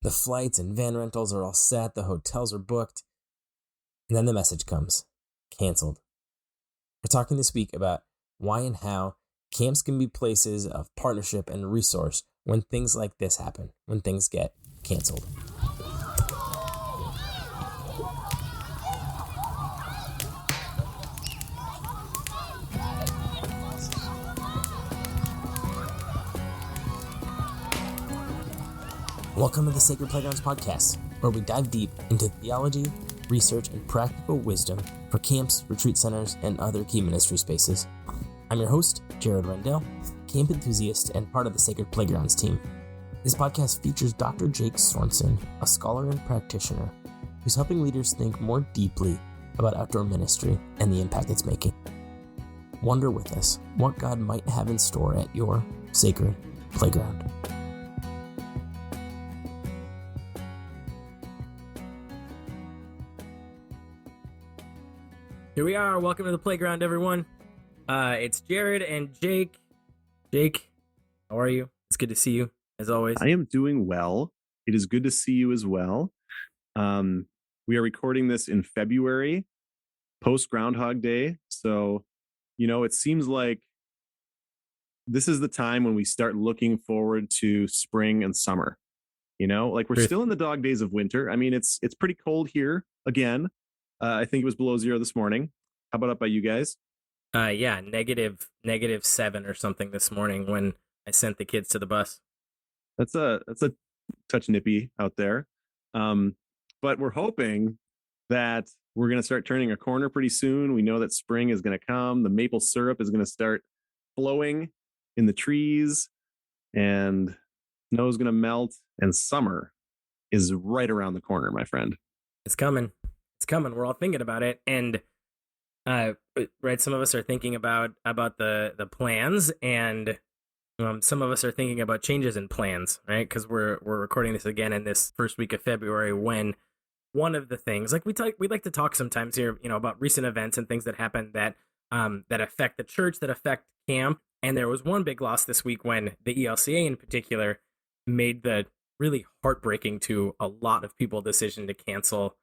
The flights and van rentals are all set, the hotels are booked, and then the message comes, canceled. We're talking this week about why and how camps can be places of partnership and resource when things like this happen, when things get canceled. Welcome to the Sacred Playgrounds podcast, where we dive deep into theology, research, and practical wisdom for camps, retreat centers, and other key ministry spaces. I'm your host, Jared Rendell, camp enthusiast and part of the Sacred Playgrounds team. This podcast features Dr. Jake Sorensen, a scholar and practitioner who's helping leaders think more deeply about outdoor ministry and the impact it's making. Wonder with us what God might have in store at your sacred playground. Here we are. Welcome to the playground, everyone. It's Jared and Jake. Jake, how are you? It's good to see you, as always. I am doing well. It is good to see you as well. We are recording this in February, post Groundhog Day. So, it seems like this is the time when we start looking forward to spring and summer. We're still in the dog days of winter. I mean, it's pretty cold here again. I think it was below zero this morning. How about up by you guys? Yeah, negative 7 or something this morning when I sent the kids to the bus. That's a touch nippy out there. But we're hoping that we're going to start turning a corner pretty soon. We know that spring is going to come. The maple syrup is going to start flowing in the trees, and snow is going to melt, and summer is right around the corner, my friend. It's coming. We're all thinking about it, and right, some of us are thinking about the plans, and some of us are thinking about changes in plans, right? Because we're recording this again in this first week of February, when one of the things, like we like to talk sometimes here, about recent events and things that happen that affect the church, that affect camp. And there was one big loss this week when the ELCA in particular made the really heartbreaking to a lot of people decision to cancel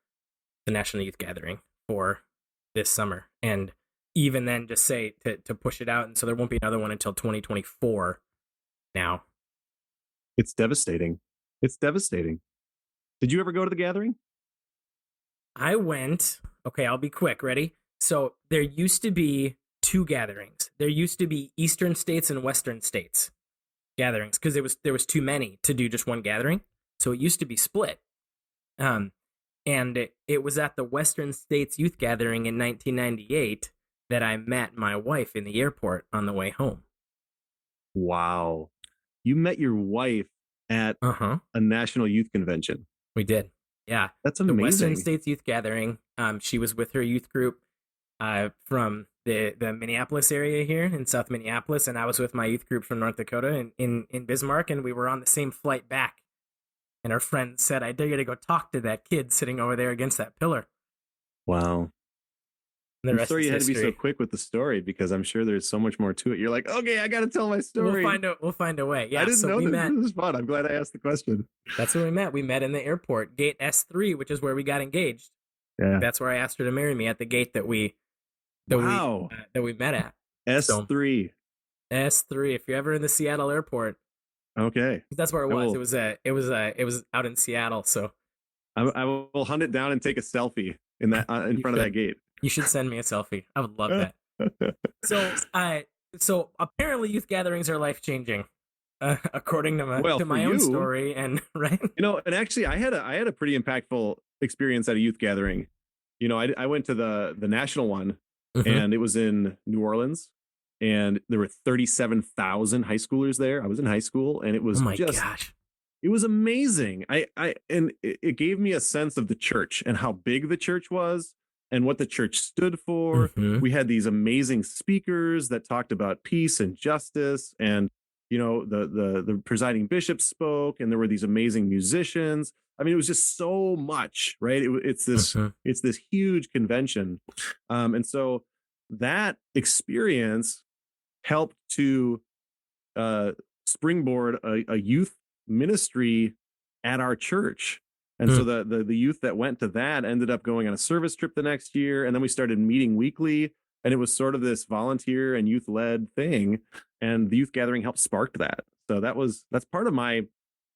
the National Youth Gathering for this summer, and even then just say to push it out, and so there won't be another one until 2024 now. It's devastating. Did you ever go to the gathering? I went. Okay, I'll be quick. Ready? So there used to be two gatherings. There used to be Eastern States and Western States gatherings, because there was too many to do just one gathering, so it used to be split. And it was at the Western States Youth Gathering in 1998 that I met my wife in the airport on the way home. Wow. You met your wife at a National Youth Convention. We did. Yeah. That's amazing. The Western States Youth Gathering. She was with her youth group from the Minneapolis area here in South Minneapolis, and I was with my youth group from North Dakota in Bismarck, and we were on the same flight back. And our friend said, I dare you to go talk to that kid sitting over there against that pillar. Wow. I'm sorry you had to be so quick with the story, because I'm sure there's so much more to it. You're like, okay, I got to tell my story. We'll find a way. Yeah, I didn't know this was fun. I'm glad I asked the question. That's where we met. We met in the airport, gate S3, which is where we got engaged. Yeah. That's where I asked her to marry me, at the gate that we met at. S3. So, S3. If you're ever in the Seattle airport. Okay. That's where it was. It was out in Seattle. So I will hunt it down and take a selfie in front of that gate. You should send me a selfie. I would love that. So apparently youth gatherings are life-changing, according to my own story, and right. And actually I had a pretty impactful experience at a youth gathering. I went to the national one, and it was in New Orleans. And there were 37,000 high schoolers there. I was in high school, and it was gosh. It was amazing. And it gave me a sense of the church and how big the church was and what the church stood for. We had these amazing speakers that talked about peace and justice, and the presiding bishop spoke, and there were these amazing musicians. I mean, it was just so much, right? It's this huge convention, and so that experience helped to springboard a youth ministry at our church. And Hmm. so the youth that went to that ended up going on a service trip the next year, and then we started meeting weekly, and it was sort of this volunteer and youth led thing, and the youth gathering helped spark that. So that's part of my faith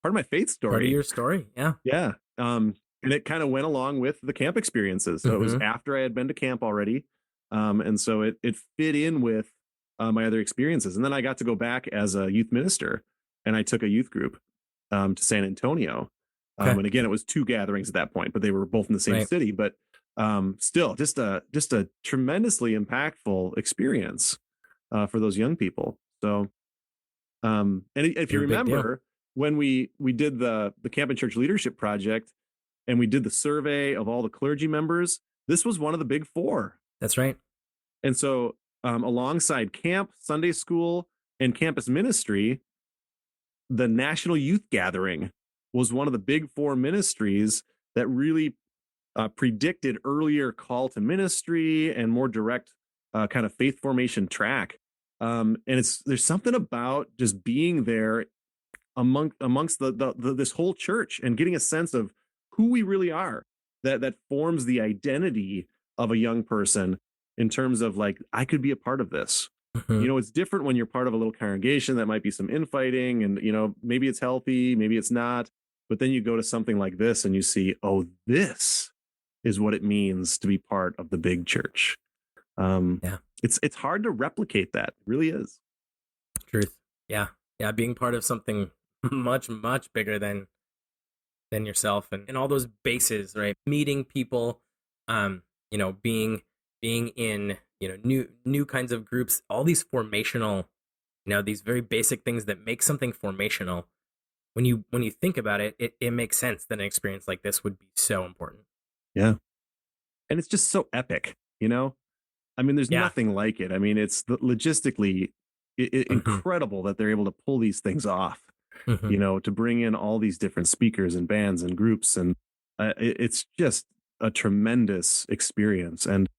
Part of story. your story. Yeah. Yeah. And it kind of went along with the camp experiences. So it was Hmm. after I had been to camp already. And so it fit in with my other experiences. And then I got to go back as a youth minister, and I took a youth group to San Antonio. Okay. And again, it was two gatherings at that point, but they were both in the same Right. city. But still, just a tremendously impactful experience for those young people. So, and if you You're a big deal. remember, when we did the camp and church leadership project, and we did the survey of all the clergy members, this was one of the big four. That's right. And so, alongside camp, Sunday school, and campus ministry, the National Youth Gathering was one of the big four ministries that really predicted earlier call to ministry and more direct kind of faith formation track. And there's something about just being there amongst this whole church and getting a sense of who we really are, that forms the identity of a young person, in terms of like, I could be a part of this. Hmm. It's different when you're part of a little congregation that might be some infighting, and maybe it's healthy, maybe it's not, but then you go to something like this and you see, oh, this is what it means to be part of the big church. um Yeah. it's hard to replicate that. It really is. Truth. Yeah. Yeah. Being part of something much, much bigger than yourself, and all those bases, right? Meeting people, being in, new kinds of groups, all these formational, these very basic things that make something formational. When you think about it, it makes sense that an experience like this would be so important. Yeah. And it's just so epic. I mean, there's Yeah. nothing like it. I mean, it's logistically Hmm. incredible that they're able to pull these things off, Hmm. to bring in all these different speakers and bands and groups. And it's just a tremendous experience. And,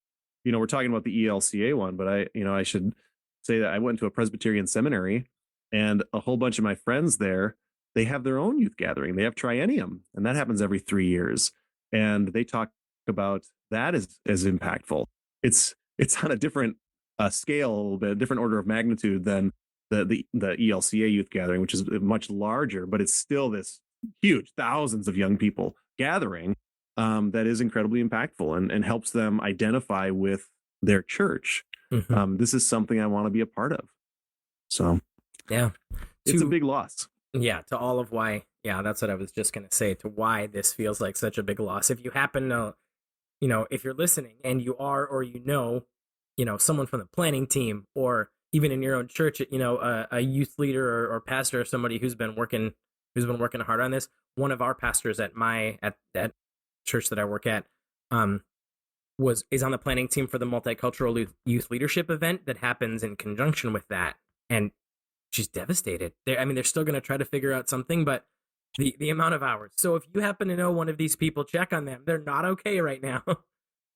we're talking about the ELCA one, but I should say that I went to a Presbyterian seminary, and a whole bunch of my friends there, they have their own youth gathering. They have triennium, and that happens every 3 years. And they talk about that as impactful. It's on a different scale, a little bit different order of magnitude than the ELCA youth gathering, which is much larger, but it's still this huge, thousands of young people gathering, that is incredibly impactful, and helps them identify with their church. Hmm. This is something I want to be a part of. So Yeah. it's a To big loss. Yeah, to all of why. Yeah, that's what I was just gonna say. To why this feels like such a big loss. If you happen to, if you're listening and you are, or someone from the planning team, or even in your own church, a youth leader, or pastor, or somebody who's been working hard on this. One of our pastors at that church that I work at, um, is on the planning team for the multicultural youth leadership event that happens in conjunction with that, and she's devastated. They're still going to try to figure out something, but the amount of hours. So if you happen to know one of these people, check on them. They're not okay right now.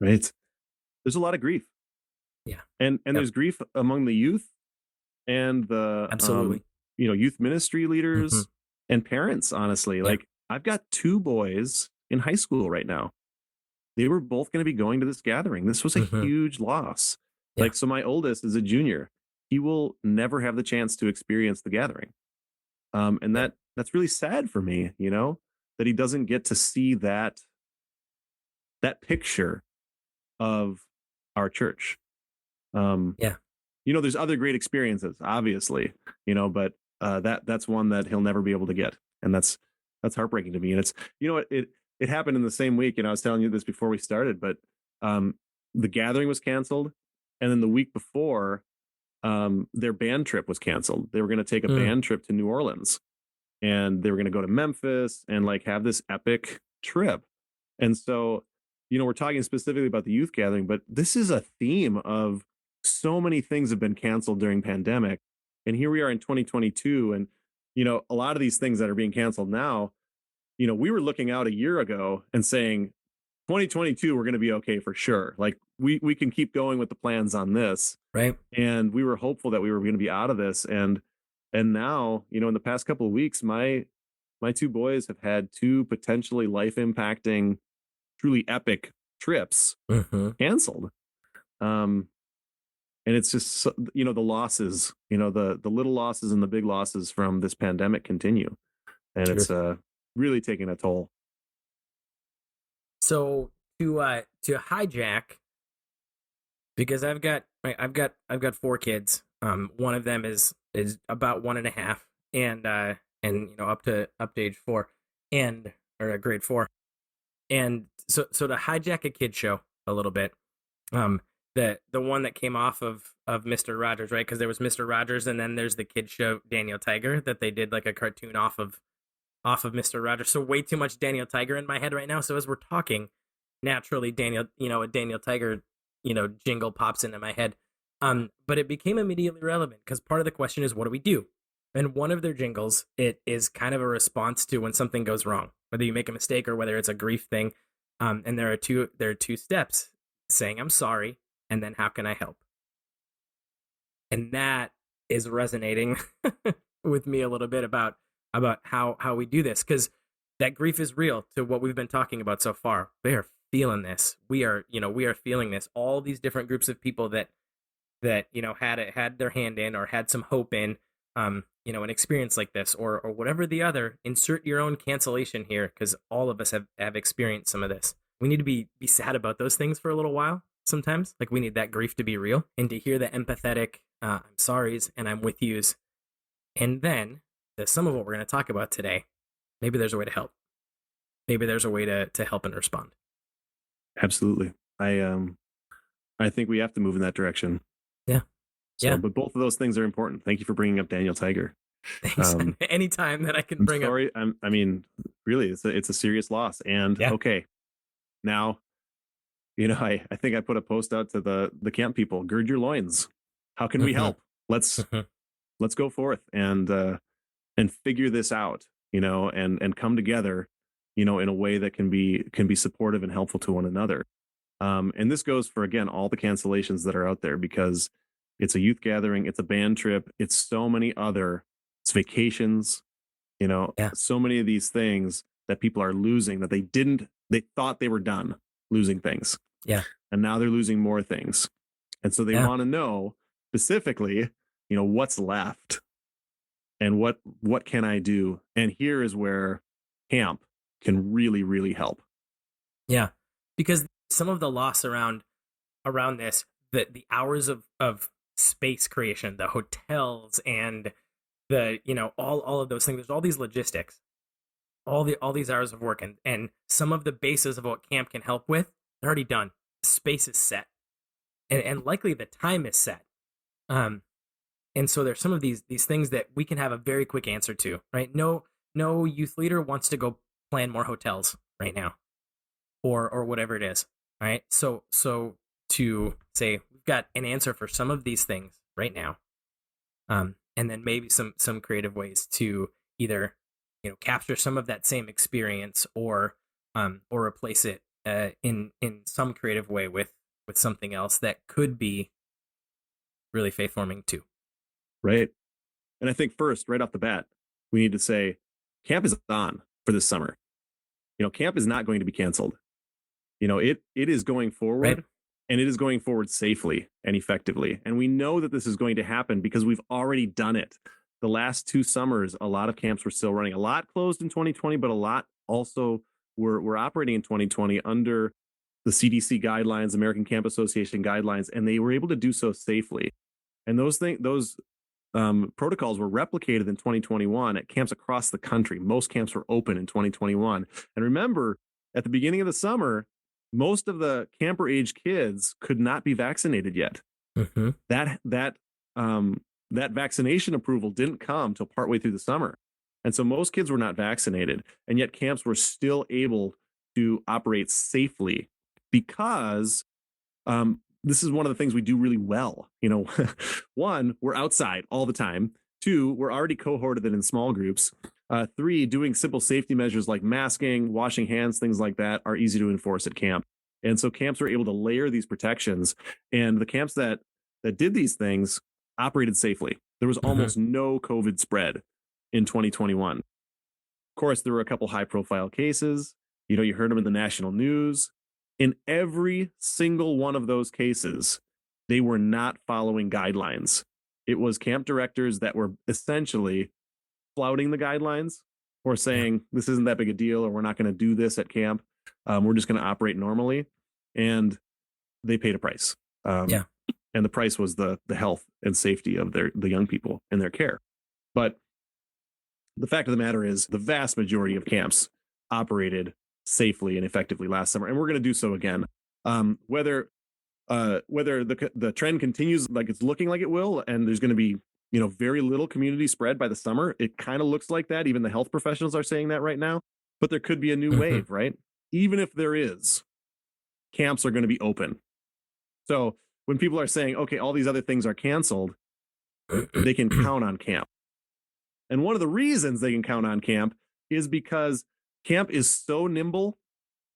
Right. There's a lot of grief, Yeah. and Yep. there's grief among the youth, and the Absolutely. youth ministry Hmm. leaders and parents. Honestly, Yeah. like, I've got two boys in high school right now. They were both going to be going to this gathering. This was a Hmm. huge loss. Yeah. Like, so my oldest is a junior. He will never have the chance to experience the gathering. And Yep. that's really sad for me, that he doesn't get to see that picture of our church. Um, Yeah. there's other great experiences, obviously, but that's one that he'll never be able to get. And that's heartbreaking to me. And it's, it happened in the same week. And I was telling you this before we started, but um, the gathering was canceled. And then the week before, their band trip was canceled. They were going to take a Mm. band trip to New Orleans, and they were going to go to Memphis and like have this epic trip. And so, we're talking specifically about the youth gathering, but this is a theme of so many things have been canceled during pandemic. And here we are in 2022. And, a lot of these things that are being canceled now, we were looking out a year ago and saying 2022, we're going to be okay for sure. Like, we can keep going with the plans on this. Right. And we were hopeful that we were going to be out of this. And now, in the past couple of weeks, my my two boys have had two potentially life impacting, truly epic trips Mm-hmm. canceled. And it's just, the losses, the little losses and the big losses from this pandemic continue. And it's Truth. really taking a toll. So to hijack, because I've got four kids. One of them is about 1.5, and up to age 4, and or grade 4, and so to hijack a kid show a little bit. um the one that came off of Mr. Rogers, right? Because there was Mr. Rogers, and then there's the kid show Daniel Tiger that they did like a cartoon off of Mr. Rogers. So way too much Daniel Tiger in my head right now. So as we're talking, naturally a Daniel Tiger, jingle pops into my head. But it became immediately relevant because part of the question is, what do we do? And one of their jingles, it is kind of a response to when something goes wrong, whether you make a mistake or whether it's a grief thing. And there are two steps: saying I'm sorry, and then how can I help? And that is resonating with me a little bit about how we do this, because that grief is real to what we've been talking about so far. They are feeling this. We are feeling this. All these different groups of people that had their hand in or had some hope in an experience like this, or whatever the other. Insert your own cancellation here, because all of us have experienced some of this. We need to be sad about those things for a little while sometimes. Like, we need that grief to be real, and to hear the empathetic I'm sorry's and I'm with you's. And then some of what we're going to talk about today, maybe there's a way to help. Maybe there's a way to help and respond. Absolutely. I think we have to move in that direction. Yeah. So, Yeah. but both of those things are important. Thank you for bringing up Daniel Tiger. Thanks. Anytime that I can bring up. I mean, really, it's a serious loss. And okay, now, I think I put a post out to the camp people: gird your loins. How can we help? Let's go forth and figure this out, and come together, in a way that can be supportive and helpful to one another. And this goes for, again, all the cancellations that are out there, because it's a youth gathering, it's a band trip, it's so many other, it's vacations, so many of these things that people are losing that they thought they were done losing things. Yeah. And now they're losing more things. And so they want to know specifically, what's left and what can I do? And here is where camp can really, really help. Yeah. Because some of the loss around this, the hours of space creation, the hotels, and the all of those things, there's all these logistics, all these hours of work, and some of the bases of what camp can help with, they're already done. The space is set, and likely the time is set. And so there's some of these things that we can have a very quick answer to, right? No youth leader wants to go plan more hotels right now, or whatever it is, right? So to say we've got an answer for some of these things right now, and then maybe some creative ways to either capture some of that same experience, or replace it in some creative way with something else that could be really faith forming too. Right. And I think first, right off the bat, we need to say camp is on for this summer. Camp is not going to be canceled. It is going forward, right? And it is going forward safely and effectively. And we know that this is going to happen because we've already done it. The last 2 summers, a lot of camps were still running. A lot closed in 2020, but a lot also were operating in 2020 under the CDC guidelines, American Camp Association guidelines, and they were able to do so safely. And those protocols were replicated in 2021 at camps across the country. Most camps were open in 2021. And remember, at the beginning of the summer, most of the camper age kids could not be vaccinated yet. Mm-hmm. That vaccination approval didn't come till partway through the summer. And so most kids were not vaccinated, and yet camps were still able to operate safely because this is one of the things we do really well. 1, we're outside all the time. 2, we're already cohorted in small groups. 3, doing simple safety measures like masking, washing hands, things like that are easy to enforce at camp. And so camps are able to layer these protections, and the camps that did these things operated safely. There was almost no COVID spread in 2021. course, there were a couple high profile cases. You heard them in the national news. In every single one of those cases, they were not following guidelines. It was camp directors that were essentially flouting the guidelines or saying, this isn't that big a deal, or we're not going to do this at camp. We're just going to operate normally. And they paid a price. And the price was the health and safety of the young people and their care. But the fact of the matter is the vast majority of camps operated safely and effectively last summer, and we're going to do so again. Whether the trend continues like it's looking like it will, and there's going to be very little community spread by the summer, it kind of looks like that. Even the health professionals are saying that right now. But there could be a new wave, right? Even if there is, camps are going to be open. So when people are saying, okay, all these other things are canceled, they can count on camp. And one of the reasons they can count on camp is because camp is so nimble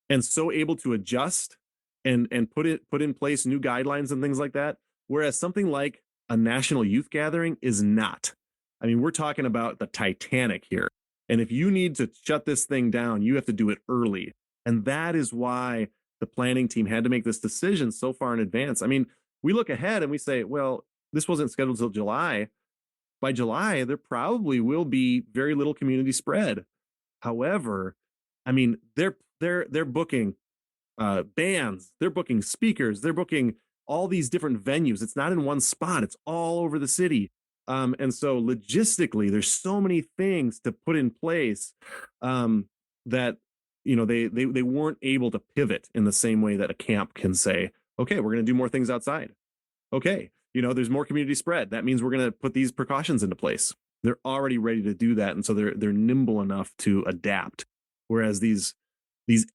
and so able to adjust and put in place new guidelines and things like that, whereas something like a national youth gathering is not. I mean, we're talking about the Titanic here. And if you need to shut this thing down, you have to do it early. And that is why the planning team had to make this decision so far in advance. I mean, we look ahead and we say, well, this wasn't scheduled till July. By July, there probably will be very little community spread. However, I mean, they're booking bands, they're booking speakers, they're booking all these different venues. It's not in one spot; it's all over the city. And so, logistically, there's so many things to put in place that they weren't able to pivot in the same way that a camp can say, "Okay, we're going to do more things outside." Okay. There's more community spread. That means we're going to put these precautions into place. They're already ready to do that. And so they're nimble enough to adapt. Whereas these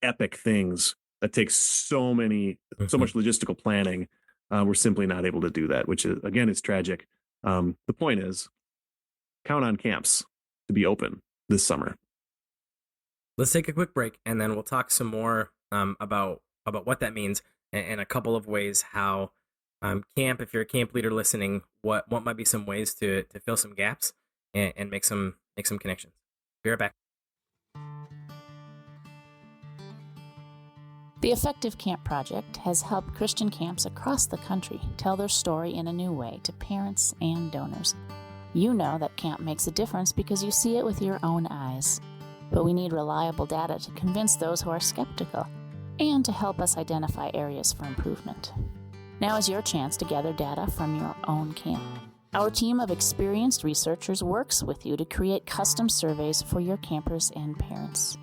epic things that take so much logistical planning, we're simply not able to do that, which is, again, it's tragic. The point is, count on camps to be open this summer. Let's take a quick break, and then we'll talk some more about what that means and a couple of ways how camp, if you're a camp leader listening, what might be some ways to fill some gaps and make some connections. Be right back. The Effective Camp Project has helped Christian camps across the country tell their story in a new way to parents and donors. You know that camp makes a difference because you see it with your own eyes. But we need reliable data to convince those who are skeptical and to help us identify areas for improvement. Now is your chance to gather data from your own camp. Our team of experienced researchers works with you to create custom surveys for your campers and parents.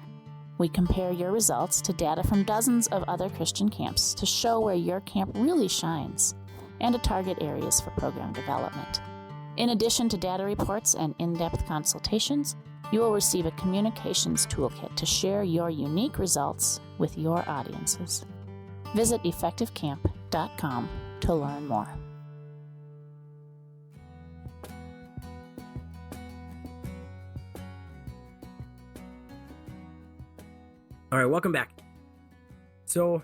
We compare your results to data from dozens of other Christian camps to show where your camp really shines and to target areas for program development. In addition to data reports and in-depth consultations, you will receive a communications toolkit to share your unique results with your audiences. Visit effectivecamp.com to learn more. All right, welcome back. So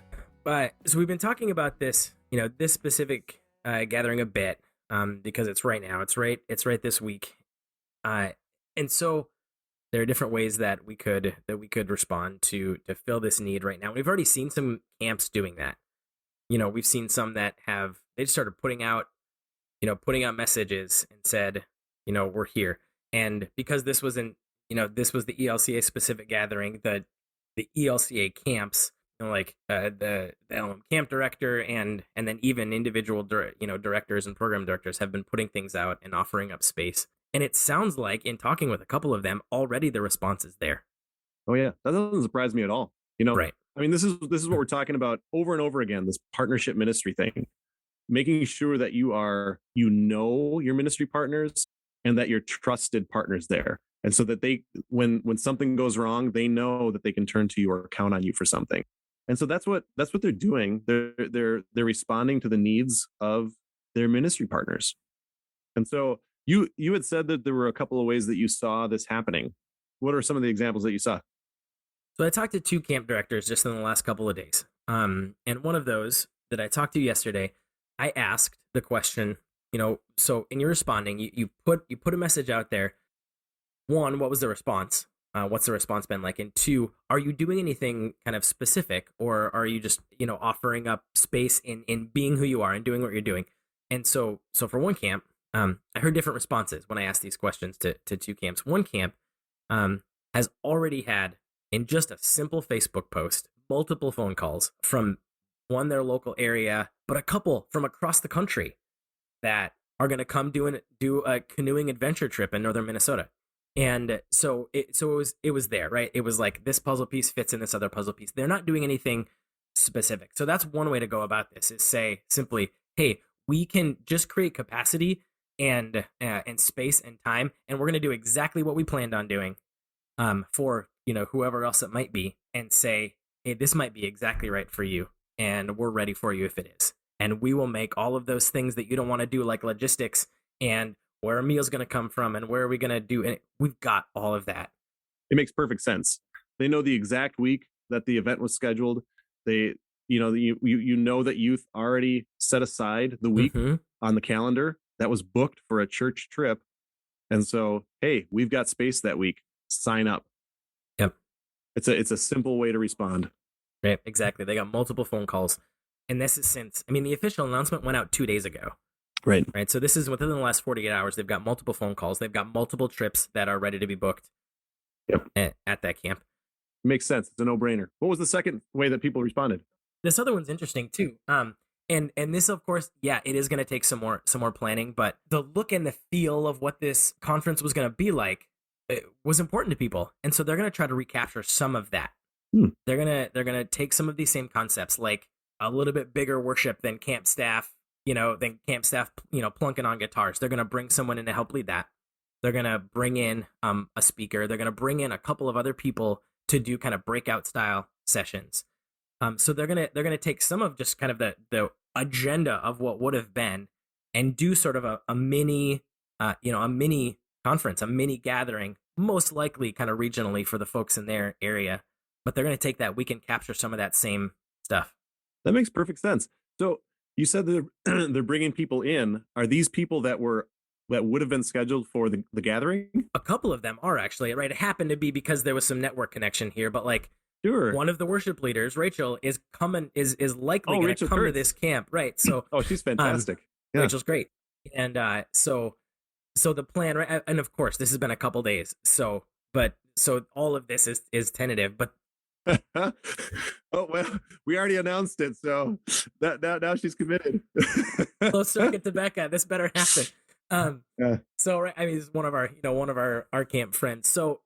we've been talking about this, this specific gathering a bit because it's right now. It's right this week, and so there are different ways that we could respond to fill this need right now. We've already seen some camps doing that. We've seen some that they just started putting out messages and said, we're here. And because this was the ELCA specific gathering, the ELCA camps, the LM camp director and then even individual directors and program directors have been putting things out and offering up space. And it sounds like, in talking with a couple of them, already the response is there. Oh yeah, that doesn't surprise me at all. Right. I mean, this is what we're talking about over and over again, this partnership ministry thing, making sure that your ministry partners and that you're trusted partners there. And so that when something goes wrong, they know that they can turn to you or count on you for something. And so that's what they're doing. They're responding to the needs of their ministry partners. And so you had said that there were a couple of ways that you saw this happening. What are some of the examples that you saw? So I talked to two camp directors just in the last couple of days. And one of those that I talked to yesterday, I asked the question, so in your responding, you put a message out there. One, what was the response? what's the response been like? And two, are you doing anything kind of specific, or are you just offering up space in being who you are and doing what you're doing? And so for one camp, I heard different responses when I asked these questions to two camps. One camp has already had, in just a simple Facebook post, multiple phone calls from their local area, but a couple from across the country that are going to come do a canoeing adventure trip in northern Minnesota. And so it was there, right? It was like, this puzzle piece fits in this other puzzle piece. They're not doing anything specific. So that's one way to go about this, is say simply, hey, we can just create capacity and space and time, and we're going to do exactly what we planned on doing for whoever else it might be, and say, hey, this might be exactly right for you, and we're ready for you if it is. And we will make all of those things that you don't want to do, like logistics and where a meal's going to come from and where are we going to do it. We've got all of that. It makes perfect sense. They know the exact week that the event was scheduled. They, you know that youth already set aside the week on the calendar that was booked for a church trip. And so, hey, we've got space that week. Sign up. Yep. It's a simple way to respond. Right, exactly. They got multiple phone calls. And this is since, the official announcement went out 2 days ago. Right. So this is within the last 48 hours. They've got multiple phone calls. They've got multiple trips that are ready to be booked. Yep. At that camp. Makes sense. It's a no-brainer. What was the second way that people responded? This other one's interesting too. And this, of course, yeah, it is going to take some more planning, but the look and the feel of what this conference was going to be like, it was important to people, and so they're going to try to recapture some of that. They're gonna take some of these same concepts, like a little bit bigger worship than camp staff, plunking on guitars. They're gonna bring someone in to help lead that. They're gonna bring in a speaker. They're gonna bring in a couple of other people to do kind of breakout style sessions. So they're gonna take some of just kind of the agenda of what would have been, and do sort of a mini conference, a mini gathering, most likely kind of regionally for the folks in their area. But they're going to take that week and capture some of that same stuff. That makes perfect sense. So you said they're bringing people in. Are these people that would have been scheduled for the gathering? A couple of them are actually, right? It happened to be because there was some network connection here, but like, sure, one of the worship leaders, Rachel, is likely going to come to this camp, right? So, she's fantastic. Yeah. Rachel's great, and so the plan, right? And of course, this has been a couple days, so all of this is tentative, but. Oh well, we already announced it, so that now she's committed. Close circuit to Becca. This better happen. So right, this is one of our camp friends. So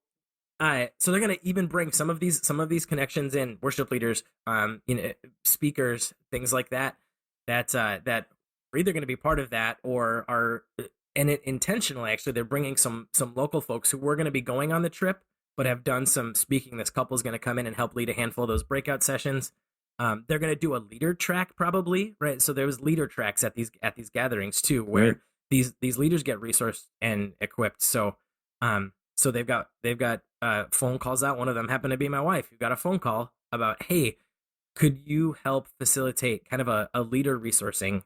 they're gonna even bring some of these connections in, worship leaders, speakers, things like that are either going to be part of that or are, and it intentionally, actually, they're bringing some local folks who were going to be going on the trip but have done some speaking. This couple is going to come in and help lead a handful of those breakout sessions. They're going to do a leader track probably, right? So there was leader tracks at these gatherings too, where these leaders get resourced and equipped. So they've got phone calls out. One of them happened to be my wife, who got a phone call about, hey, could you help facilitate kind of a leader resourcing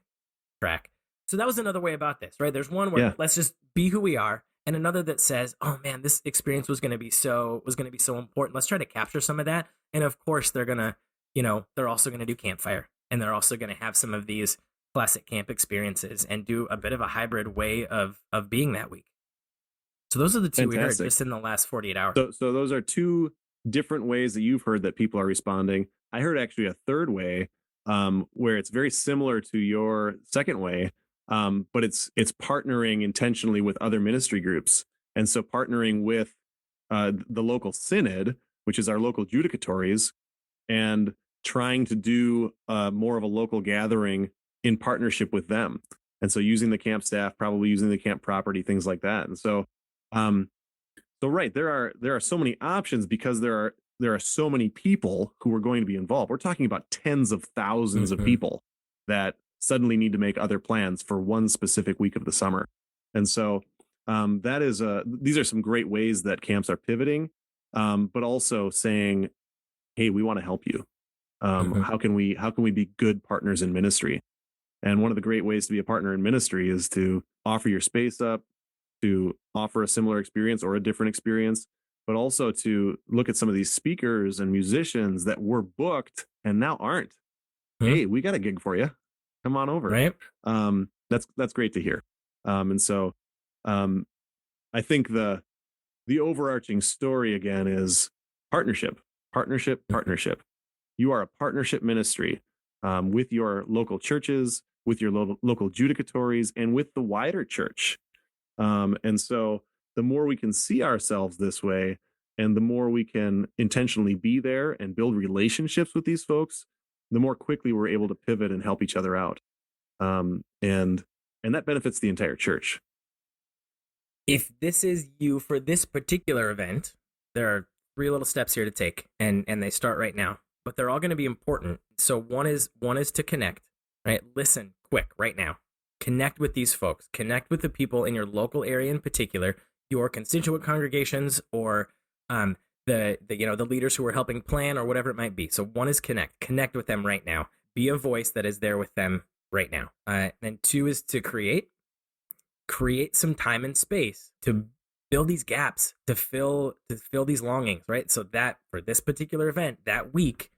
track? So that was another way about this, right? There's one where let's just be who we are. And another that says, oh man, this experience was going to be so important. Let's try to capture some of that. And of course, they're also going to do campfire, and they're also going to have some of these classic camp experiences and do a bit of a hybrid way of being that week. So those are the two we heard just in the last 48 hours. So those are two different ways that you've heard that people are responding. I heard actually a third way, where it's very similar to your second way. But it's partnering intentionally with other ministry groups. And so partnering with the local synod, which is our local judicatories, and trying to do more of a local gathering in partnership with them. And so using the camp staff, probably using the camp property, things like that. And so right, there are so many options because there are so many people who are going to be involved. We're talking about tens of thousands of people that suddenly need to make other plans for one specific week of the summer. And so these are some great ways that camps are pivoting, but also saying, hey, we want to help you. How can we be good partners in ministry? And one of the great ways to be a partner in ministry is to offer your space up, to offer a similar experience or a different experience, but also to look at some of these speakers and musicians that were booked and now aren't. Hey, we got a gig for you. Come on over. Right. That's great to hear. And so I think the overarching story again is partnership. You are a partnership ministry with your local churches, with your local judicatories, and with the wider church. And so the more we can see ourselves this way, and the more we can intentionally be there and build relationships with these folks, the more quickly we're able to pivot and help each other out. And that benefits the entire church. If this is you for this particular event, there are 3 little steps here to take, and they start right now, but they're all going to be important. So one is to connect, right? Listen quick right now. Connect with these folks. Connect with the people in your local area in particular, your constituent congregations, or the leaders who are helping plan, or whatever it might be. So one is connect. Connect with them right now. Be a voice that is there with them right now. And 2 is to create some time and space to fill these gaps, to fill these longings, right? So that for this particular event, that week,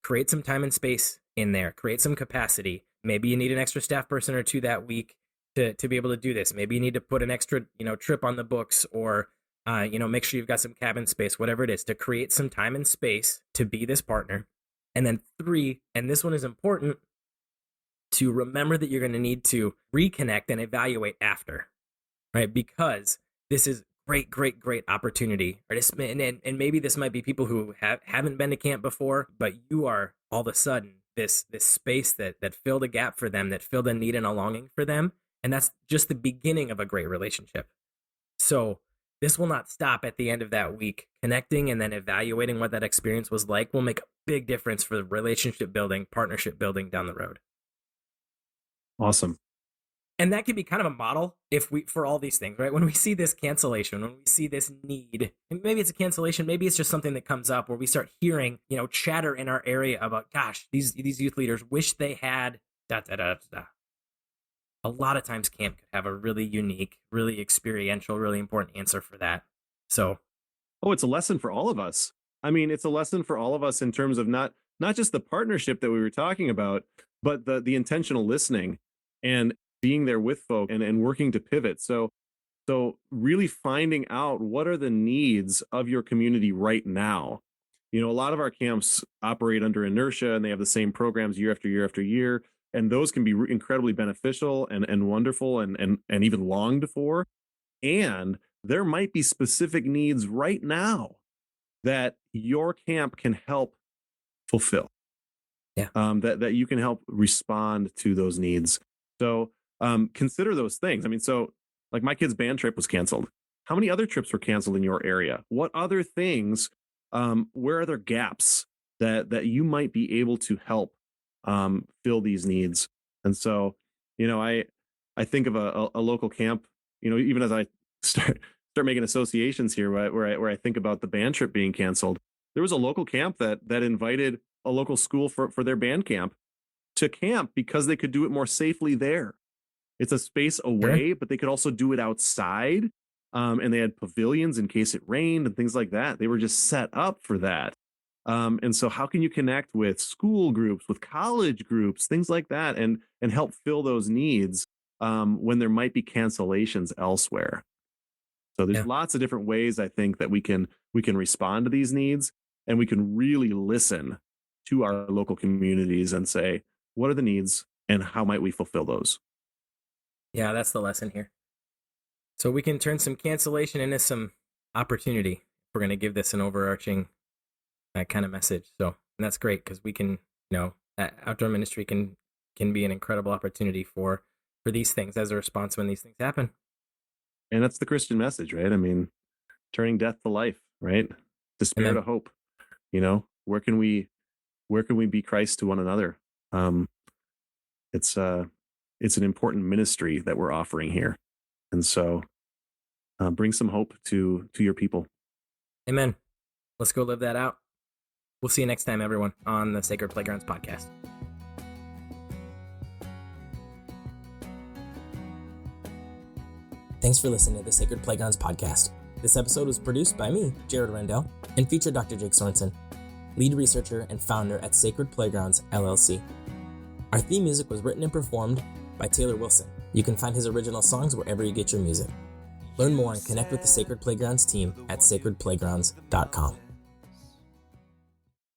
create some time and space in there, create some capacity. Maybe you need an extra staff person or 2 that week to be able to do this. Maybe you need to put an extra, trip on the books, or, make sure you've got some cabin space, whatever it is, to create some time and space to be this partner. And then 3, and this one is important, to remember that you're going to need to reconnect and evaluate after, right? Because this is great opportunity. Right? And maybe this might be people who haven't been to camp before, but you are all of a sudden this space that filled a gap for them, that filled a need and a longing for them. And that's just the beginning of a great relationship. So this will not stop at the end of that week. Connecting and then evaluating what that experience was like will make a big difference for the relationship building, partnership building down the road. Awesome. And that could be kind of a model for all these things, right? When we see this cancellation, when we see this need, and maybe it's a cancellation, maybe it's just something that comes up where we start hearing, chatter in our area about, gosh, these youth leaders wish they had da da da da. A lot of times camp could have a really unique, really experiential, really important answer for that. So, it's a lesson for all of us. I mean, it's a lesson for all of us in terms of not just the partnership that we were talking about, but the intentional listening and being there with folk and working to pivot. So really finding out what are the needs of your community right now. A lot of our camps operate under inertia, and they have the same programs year after year after year. And those can be incredibly beneficial and wonderful and even longed for. And there might be specific needs right now that your camp can help fulfill. Yeah. That you can help respond to those needs. So consider those things. I mean, so like my kid's band trip was canceled. How many other trips were canceled in your area? What other things, where are there gaps that you might be able to help fill these needs? And so, I think of a local camp, even as I start making associations here where I think about the band trip being canceled. There was a local camp that invited a local school for their band camp to camp because they could do it more safely there. It's a space away, but they could also do it outside. And they had pavilions in case it rained and things like that. They were just set up for that. And so how can you connect with school groups, with college groups, things like that, and help fill those needs when there might be cancellations elsewhere? So there's lots of different ways, I think, that we can respond to these needs, and we can really listen to our local communities and say, what are the needs and how might we fulfill those? Yeah, that's the lesson here. So we can turn some cancellation into some opportunity if we're going to give this an overarching kind of message. So, and that's great because we can, outdoor ministry can be an incredible opportunity for these things as a response when these things happen. And that's the Christian message, right? I mean, turning death to life, right? Despair to hope. Where can we be Christ to one another? It's an important ministry that we're offering here. And so bring some hope to your people. Amen. Let's go live that out. We'll see you next time, everyone, on the Sacred Playgrounds podcast. Thanks for listening to the Sacred Playgrounds podcast. This episode was produced by me, Jared Rendell, and featured Dr. Jake Sorensen, lead researcher and founder at Sacred Playgrounds, LLC. Our theme music was written and performed by Taylor Wilson. You can find his original songs wherever you get your music. Learn more and connect with the Sacred Playgrounds team at sacredplaygrounds.com.